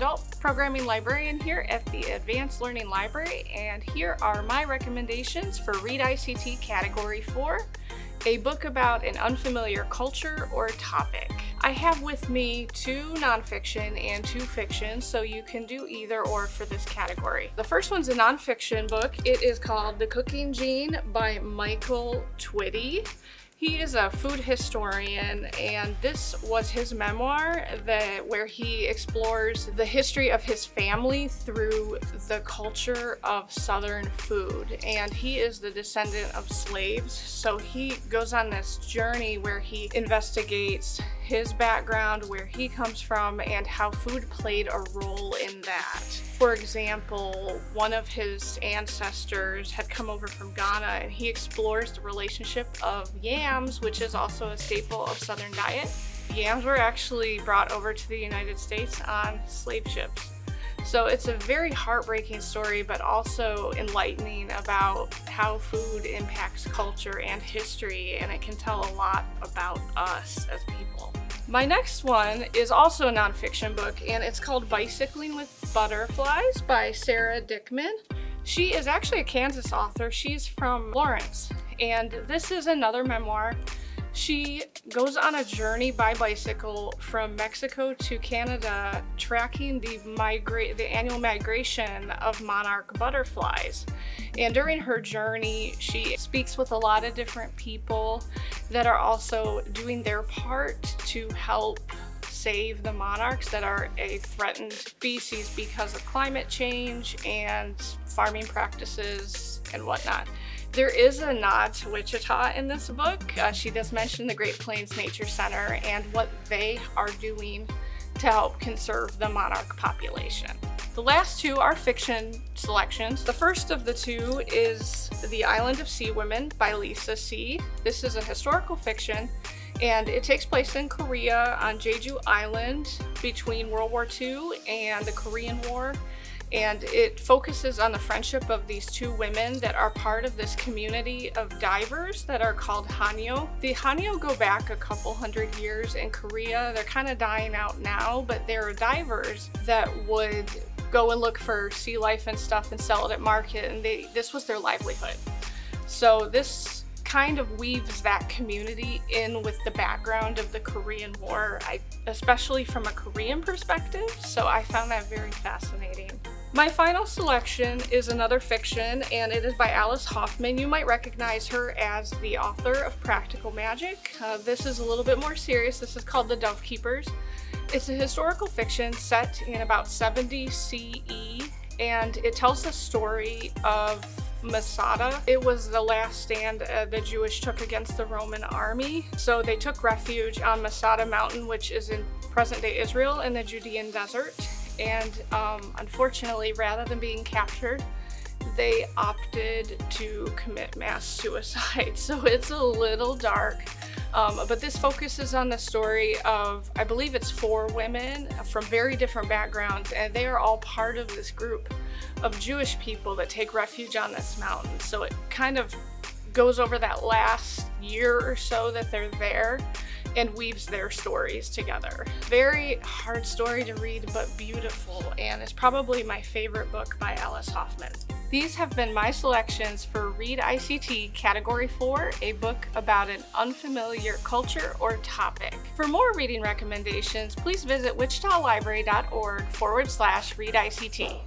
adult programming librarian here at the Advanced Learning Library, and here are my recommendations for ReadICT Category 4, a book about an unfamiliar culture or topic. I have with me 2 nonfiction and 2 fiction, so you can do either or for this category. The first one's a nonfiction book. It is called The Cooking Gene by Michael Twitty. He is a food historian, and this was his memoir where he explores the history of his family through the culture of Southern food. And he is the descendant of slaves, so he goes on this journey where he investigates his background, where he comes from, and how food played a role in that. For example, one of his ancestors had come over from Ghana, and he explores the relationship of yams, which is also a staple of Southern diet. Yams were actually brought over to the United States on slave ships. So it's a very heartbreaking story, but also enlightening about how food impacts culture and history, and it can tell a lot about us as people. My next one is also a nonfiction book, and it's called Bicycling with Butterflies by Sarah Dickman. She is actually a Kansas author. She's from Lawrence, and this is another memoir. She goes on a journey by bicycle from Mexico to Canada, tracking the annual migration of monarch butterflies. And during her journey, she speaks with a lot of different people that are also doing their part to help save the monarchs that are a threatened species because of climate change and farming practices and whatnot. There is a nod to Wichita in this book. She does mention the Great Plains Nature Center and what they are doing to help conserve the monarch population. The last 2 are fiction selections. The first of the 2 is The Island of Sea Women by Lisa See. This is a historical fiction, and it takes place in Korea on Jeju Island between World War II and the Korean War. And it focuses on the friendship of these 2 women that are part of this community of divers that are called Hanyo. The Hanyo go back a couple hundred years in Korea. They're kind of dying out now, but they're divers that would go and look for sea life and stuff and sell it at market, and this was their livelihood. So this kind of weaves that community in with the background of the Korean War, especially from a Korean perspective, so I found that very fascinating. My final selection is another fiction, and it is by Alice Hoffman. You might recognize her as the author of Practical Magic. This is a little bit more serious. This is called The Dove Keepers. It's a historical fiction set in about 70 CE, and it tells the story of Masada. It was the last stand the Jewish took against the Roman army. So they took refuge on Masada Mountain, which is in present-day Israel in the Judean desert. And unfortunately, rather than being captured, they opted to commit mass suicide. So it's a little dark, but this focuses on the story of, I believe it's 4 women from very different backgrounds, and they are all part of this group of Jewish people that take refuge on this mountain. So it kind of goes over that last year or so that they're there and weaves their stories together. Very hard story to read, but beautiful, and it's probably my favorite book by Alice Hoffman. These have been my selections for ReadICT Category 4, a book about an unfamiliar culture or topic. For more reading recommendations, please visit wichitalibrary.org/ReadICT.